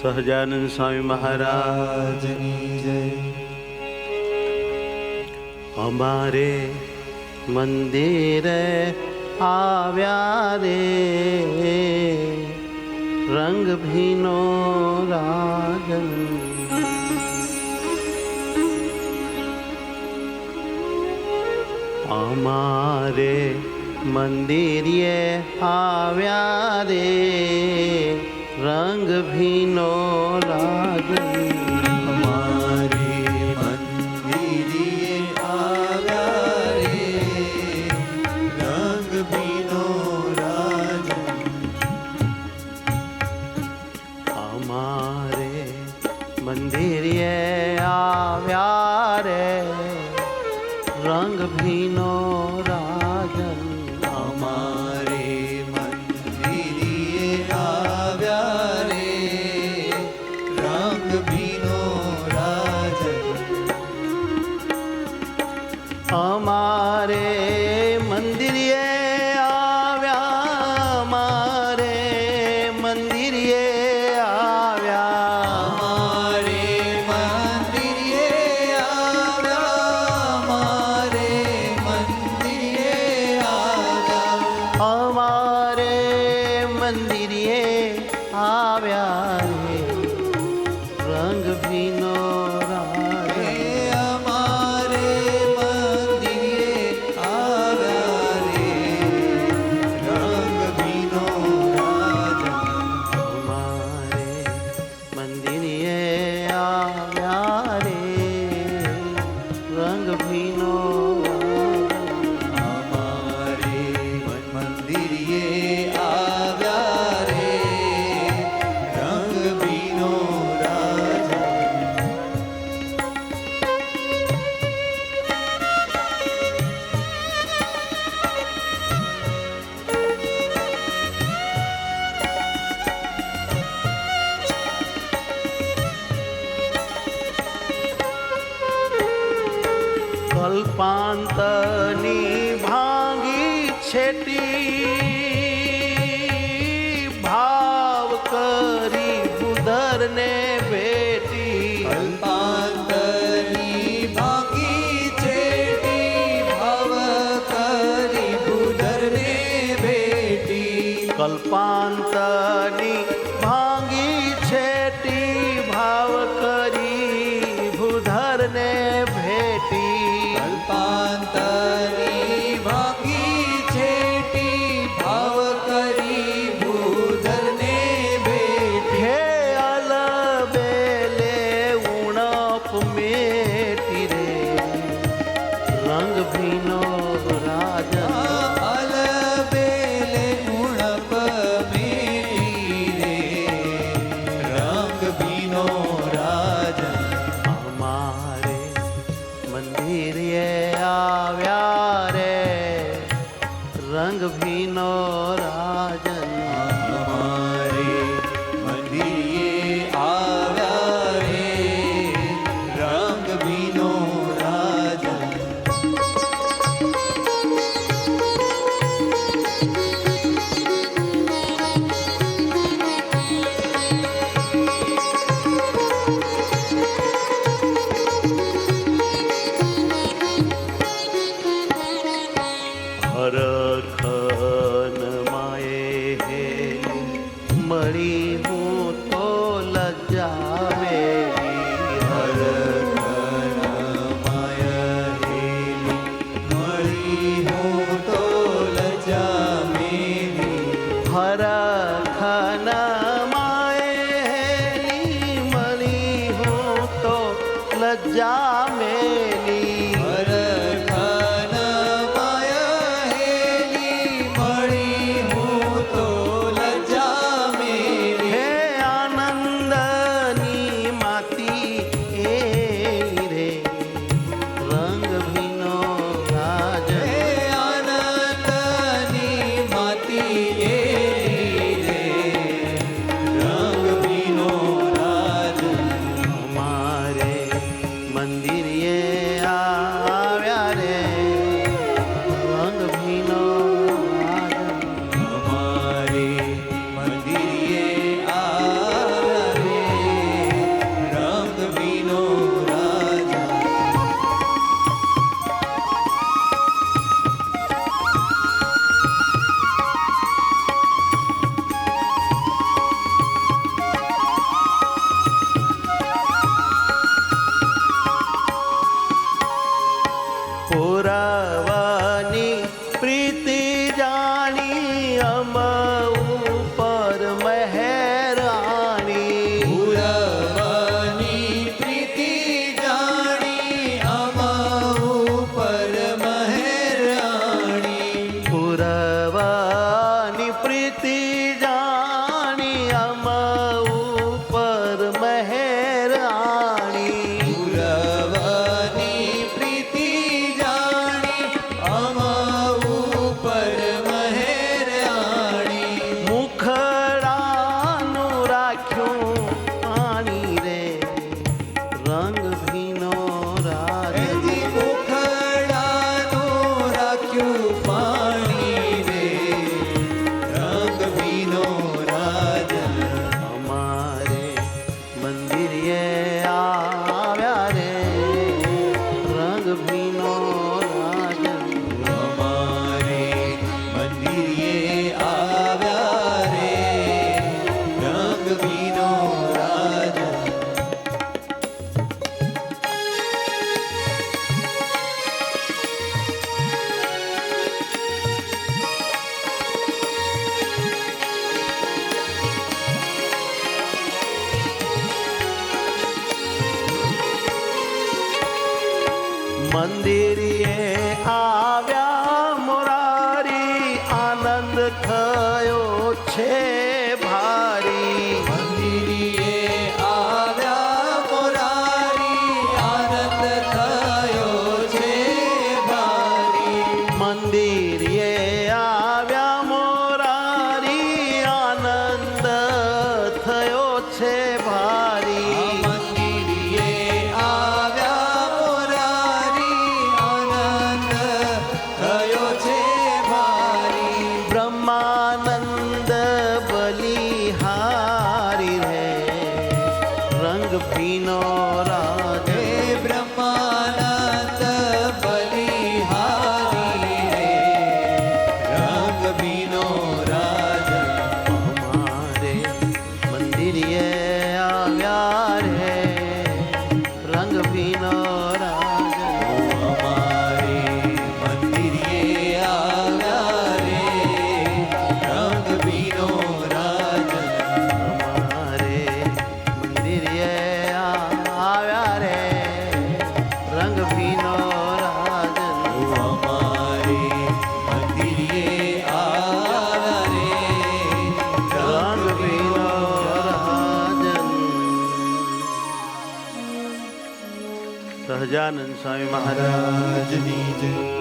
સહજાનંદ સ્વામી મહારાજની જય। અમારે મંદિરે આવ્યા રે રંગ ભીનો રાજન, અમારે મંદિરે આવ્યા રે રંગ ભીનો રાજન, અમારે મંદિરે આવ્યા રે રંગ ભીનો રાજન, અમારે મંદિરે આવ્યા રે રંગ ભીનો રાજન, અમારે મંદિરે આવ્યા રે રંગ ભીનો રાજન, અમારે મંદિરે આવ્યા, અમારે મંદિરે આવ્યા, અમારે મંદિરે આવ્યા, અમારે મંદિરે આવ્યા, અમારે મંદિરે આવ્યા રે રંગ ભીનો રાજન, અમારે મંદિરે આવ્યા રે રંગ ભીનો રાજન, અમારે મંદિરે આવ્યા રે રંગ ભીનો રાજન, અમારે મંદિરે આવ્યા રે રંગ ભીનો રાજન, કલ્પાંતની ભાંગી છેટી ભાવ કરી બુધરને ભેટી, કલ્પાંતરની ભાંગી છેટી ભાવ કરી બુધરને ભેટી, કલ્પાંતની ભાંગી છેટી ભાવ કરી બુધરને ભેટી, કલ્પાંતરની ભાંગી છેટી ભાવ કરી બુધરને ભેટી, હે અલબેલે ઉણપ મેટી રે રંગ ભીનો રાજન, અલબેલે ઉણપ મેટી રે રંગ ભીનો રાજન, અમારે મંદિરે આવ્યા રે રંગ ભીનો રાજન, અમારે મંદિરે આવ્યા રે રંગ ભીનો રાજન, હરખન માએ હે મળી હું તો લજાવેલી, હરખનમાય હેલી મળી હું તો લજા મેલી, હરખન માએ હેલી મળી હું તો લજ્જા મેલી, હરખનમાય હેલી મળી હું તો લજા મેલી, હે આનંદની માતી એ રે રંગ ભીનો રાજન, હે આનંદની માતી એલી રે છે ભારી મંદિરે આવ્યા મોરારી આનંદ થયો છે ભારી બ્રહ્માનંદ બલિહારી રે રંગ ભીનો રાજ હે બ્રહ્માનંદ બલિહારી રે રંગ ભીનો રાજ અમારે મંદિરે આવ્યા રે રંગ ભીનો રાજ અમારે મંદિરે આવ્યા રે રંગ ભીનો રાજ અમારે મંદિરે આવ્યા રે રંગ ભીનો રાજ અમારે મંદિરે આવ્યા રે રંગ ભીનો રાજન સહજાનંદ સ્વામી મહારાજ રાજની જય